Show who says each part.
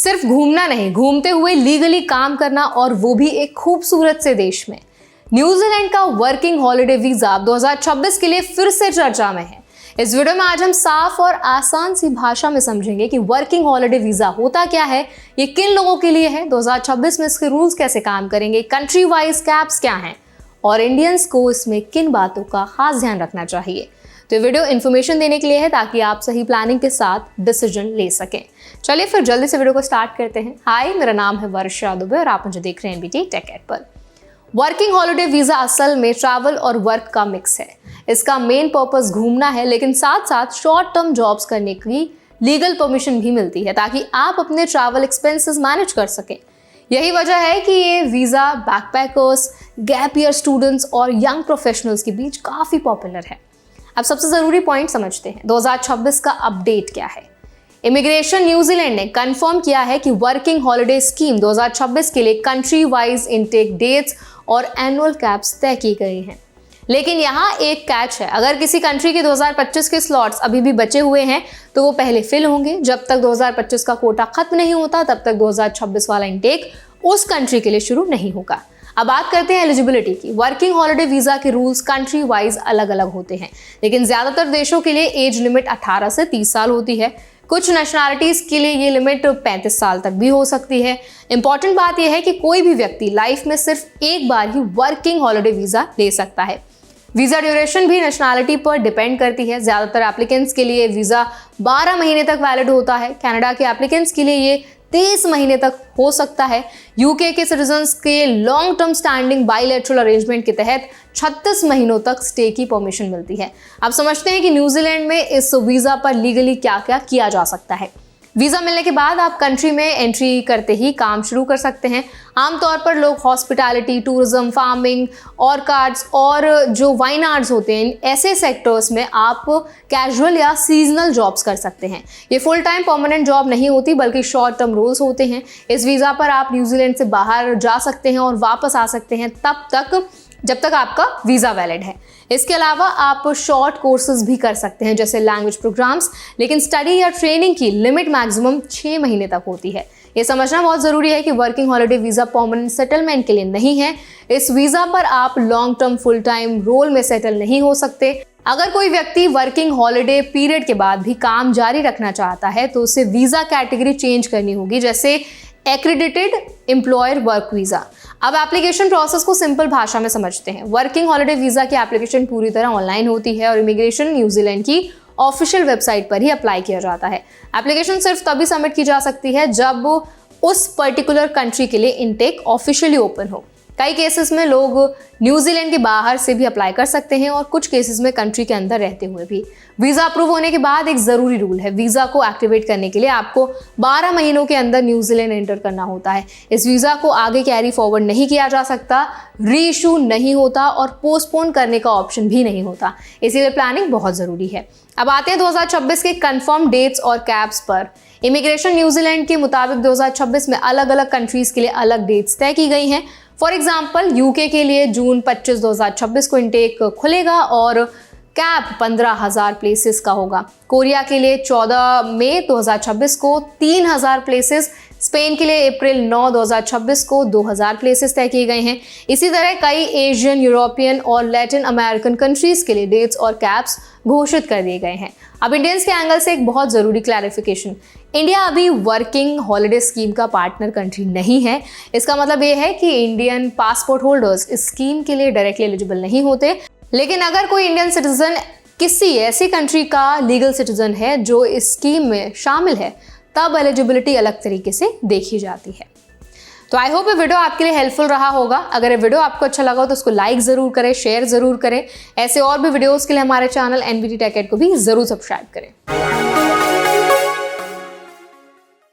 Speaker 1: सिर्फ घूमना नहीं, घूमते हुए लीगली काम करना, और वो भी एक खूबसूरत से देश में। न्यूजीलैंड का वर्किंग हॉलिडे वीजा 2026 के लिए फिर से चर्चा में है। इस वीडियो में आज हम साफ और आसान सी भाषा में समझेंगे कि वर्किंग हॉलिडे वीजा होता क्या है, ये किन लोगों के लिए है, 2026 में इसके रूल्स कैसे काम करेंगे, कंट्री वाइज कैप्स क्या हैं और इंडियंस को इसमें किन बातों का खास ध्यान रखना चाहिए। तो ये वीडियो इन्फॉर्मेशन देने के लिए है ताकि आप सही प्लानिंग के साथ डिसीजन ले सकें। चलिए फिर जल्दी से वीडियो को स्टार्ट करते हैं। हाय, मेरा नाम है वर्षा दुबे और आप मुझे देख रहे हैं NBT टेक एड पर। वर्किंग हॉलिडे वीजा असल में ट्रैवल और वर्क का मिक्स है। इसका मेन पर्पस घूमना है, लेकिन साथ साथ शॉर्ट टर्म जॉब्स करने की लीगल परमिशन भी मिलती है ताकि आप अपने ट्रैवल एक्सपेंसेस मैनेज कर सकें। यही वजह है कि ये visa backpackers, gap year students और यंग प्रोफेशनल्स के बीच काफी पॉपुलर है। अब सबसे जरूरी पॉइंट समझते हैं, 2026 का अपडेट क्या है। इमिग्रेशन न्यूजीलैंड ने कंफर्म किया है कि वर्किंग हॉलिडे स्कीम 2026 के लिए कंट्री वाइज इनटेक डेट्स और एनुअल कैप्स तय की गई हैं। लेकिन यहाँ एक कैच है, अगर किसी कंट्री के 2025 के स्लॉट्स अभी भी बचे हुए हैं तो वो पहले फिल होंगे। जब तक 2025 का कोटा खत्म नहीं होता तब तक 2026 वाला इनटेक उस कंट्री के लिए शुरू नहीं होगा। अब बात करते हैं एलिजिबिलिटी की। वर्किंग हॉलिडे वीजा के रूल्स कंट्री वाइज अलग अलग होते हैं, लेकिन ज्यादातर देशों के लिए एज लिमिट 18 से 30 साल होती है। कुछ नेशनैलिटीज के लिए ये लिमिट 35 साल तक भी हो सकती है। इंपॉर्टेंट बात यह है कि कोई भी व्यक्ति लाइफ में सिर्फ एक बार ही वर्किंग हॉलिडे वीजा ले सकता है। वीजा ड्यूरेशन भी नेशनैलिटी पर डिपेंड करती है। ज्यादातर एप्लीकेंट्स के लिए वीजा 12 महीने तक वैलिड होता है। कनाडा के एप्लीकेंट्स के लिए ये 23 महीने तक हो सकता है। यूके के सिटीजन्स के long term standing bilateral arrangement के तहत 36 महीनों तक स्टे की परमिशन मिलती है। अब समझते हैं कि न्यूजीलैंड में इस वीजा पर लीगली क्या क्या किया जा सकता है। वीजा मिलने के बाद आप कंट्री में एंट्री करते ही काम शुरू कर सकते हैं। आमतौर पर लोग हॉस्पिटैलिटी, टूरिज्म, फार्मिंग, ऑर्कार्ड्स और जो वाइन आर्ट्स होते हैं, ऐसे सेक्टर्स में आप कैजुअल या सीजनल जॉब्स कर सकते हैं। ये फुल टाइम परमानेंट जॉब नहीं होती बल्कि शॉर्ट टर्म रोल्स होते हैं। इस वीजा पर आप न्यूजीलैंड से बाहर जा सकते हैं और वापस आ सकते हैं तब तक जब तक आपका वीजा वैलिड है। इसके अलावा आप शॉर्ट कोर्सेज भी कर सकते हैं जैसे लैंग्वेज प्रोग्राम्स, लेकिन स्टडी या ट्रेनिंग की लिमिट मैक्सिमम 6 महीने तक होती है। ये समझना बहुत जरूरी है कि working holiday visa permanent settlement के लिए नहीं है। इस वीजा पर आप long term full time role में सेटल नहीं हो सकते। अगर कोई व्यक्ति वर्किंग हॉलिडे पीरियड के बाद भी काम जारी रखना चाहता है तो उसे वीजा कैटेगरी चेंज करनी होगी, जैसे एक्रेडिटेड एम्प्लॉयर वर्क वीजा। अब एप्लीकेशन प्रोसेस को सिंपल भाषा में समझते हैं। वर्किंग हॉलिडे वीजा की एप्लीकेशन पूरी तरह ऑनलाइन होती है और इमिग्रेशन न्यूजीलैंड की ऑफिशियल वेबसाइट पर ही अप्लाई किया जाता है। एप्लीकेशन सिर्फ तभी सबमिट की जा सकती है जब उस पर्टिकुलर कंट्री के लिए इनटेक ऑफिशियली ओपन हो। कई केसेस में लोग न्यूजीलैंड के बाहर से भी अप्लाई कर सकते हैं और कुछ केसेस में कंट्री के अंदर रहते हुए भी। वीजा अप्रूव होने के बाद एक जरूरी रूल है, वीजा को एक्टिवेट करने के लिए आपको 12 महीनों के अंदर न्यूजीलैंड एंटर करना होता है। इस वीजा को आगे कैरी फॉरवर्ड नहीं किया जा सकता, री इशू नहीं होता और पोस्टपोन करने का ऑप्शन भी नहीं होता। इसीलिए प्लानिंग बहुत जरूरी है। अब आते हैं 2026 के कंफर्म डेट्स और कैप्स पर। इमिग्रेशन न्यूजीलैंड के मुताबिक 2026 में अलग अलग कंट्रीज के लिए अलग डेट्स तय की गई हैं। फॉर एग्जाम्पल यूके के लिए जून 25, 2026 को इनटेक खुलेगा और कैप 15,000 प्लेसेस का होगा। कोरिया के लिए 14 मई 2026 को 3,000 प्लेसेस, स्पेन के लिए अप्रैल 9, 2026 को 2,000 प्लेसेस तय किए गए हैं। इसी तरह कई एशियन, यूरोपियन और लैटिन अमेरिकन कंट्रीज के लिए डेट्स और कैप्स घोषित कर दिए गए हैं। अब इंडियंस के एंगल से एक बहुत जरूरी क्लैरिफिकेशन, इंडिया अभी वर्किंग हॉलिडे स्कीम का पार्टनर कंट्री नहीं है। इसका मतलब ये है कि इंडियन पासपोर्ट होल्डर्स इस स्कीम के लिए डायरेक्टली एलिजिबल नहीं होते। लेकिन अगर कोई इंडियन सिटीजन किसी ऐसी कंट्री का लीगल सिटीजन है जो इस स्कीम में शामिल है तब एलिजिबिलिटी अलग तरीके से देखी जाती है। तो आई होप ये वीडियो आपके लिए हेल्पफुल रहा होगा। अगर ये वीडियो आपको अच्छा लगा हो तो उसको लाइक जरूर करें, शेयर जरूर करें। ऐसे और भी वीडियोस के लिए हमारे चैनल NBT टेक एड को भी जरूर सब्सक्राइब करें।